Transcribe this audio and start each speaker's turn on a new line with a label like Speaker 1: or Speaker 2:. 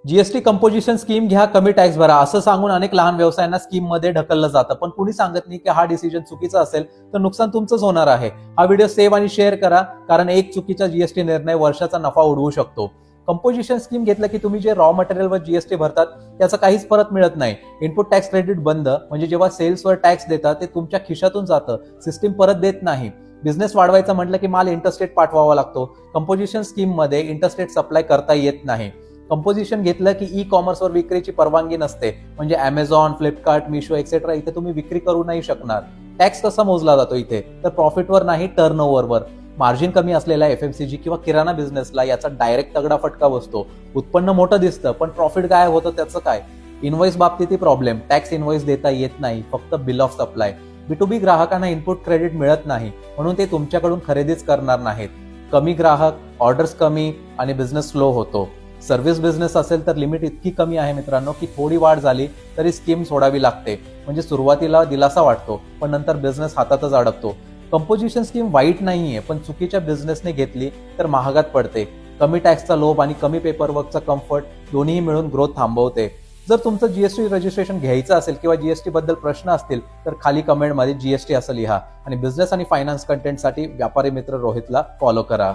Speaker 1: GST composition scheme घ्या, कमी tax भरा असं सांगून अनेक लहान व्यवसायांना स्कीम मध्ये ढकललं जातं, पण कुणी सांगत नाही की हा डिसिजन चुकीचा असेल तर नुकसान तुमचंच होणार आहे. हा व्हिडिओ सेव्ह आणि शेअर करा, कारण एक चुकीचा जीएसटी निर्णय वर्षाचा नफा उडवू शकतो. कंपोजिशन स्कीम घेतलं की तुम्ही जे रॉ मटेरियलवर जीएसटी भरतात त्याचा काहीच परत मिळत नाही. इनपुट टॅक्स क्रेडिट बंद, म्हणजे जेव्हा सेल्सवर टॅक्स देतात ते तुमच्या खिशातून जातं, सिस्टीम परत देत नाही. बिझनेस वाढवायचा म्हटलं की माल इंटरस्टेट पाठवावा लागतो. कंपोजिशन स्कीम मध्ये इंटरस्टेट सप्लाय करता येत नाही. कंपोजिशन घेतलं की ई कॉमर्सवर विक्रीची परवानगी नसते, म्हणजे अमेझॉन, फ्लिपकार्ट, मिशो एक्सेट्रा इथे तुम्ही विक्री करू नाही शकणार. टॅक्स कसा मोजला जातो इथे, तर प्रॉफिटवर नाही, टर्नओव्हरवर. मार्जिन कमी असलेल्या एफएमसीजी किंवा किराणा बिझनेसला याचा डायरेक्ट तगडा फटका बसतो. उत्पन्न मोठं दिसतं पण प्रॉफिट गायब होतं, त्याचं काय? इनवॉइस बाबतीतही प्रॉब्लेम, टॅक्स इनवॉइस देता येत नाही, फक्त बिल ऑफ सप्लाय. B2B ग्राहकांना इनपुट क्रेडिट मिळत नाही, म्हणून ते तुमच्याकडून खरेदीच करणार नाहीत. कमी ग्राहक, ऑर्डर्स कमी आणि बिझनेस स्लो होतो. सर्व्हिस बिझनेस असेल तर लिमिट इतकी कमी आहे मित्रांनो की थोडी वाढ झाली तरी स्कीम सोडावी लागते. म्हणजे सुरुवातीला दिलासा वाटतो पण नंतर बिझनेस हातातच अडकतो. कंपोजिशन स्कीम वाईट नाहीये, पण चुकीच्या बिझनेसने घेतली तर महागात पडते. कमी टॅक्सचा लोभ आणि कमी पेपरवर्कचा कम्फर्ट दोन्ही मिळून ग्रोथ थांबवते. जर तुमचं जीएसटी रजिस्ट्रेशन घ्यायचं असेल किंवा जीएसटी बद्दल प्रश्न असतील तर खाली कमेंटमध्ये जीएसटी असं लिहा. आणि बिझनेस आणि फायनान्स कंटेंटसाठी व्यापारी मित्र रोहितला फॉलो करा.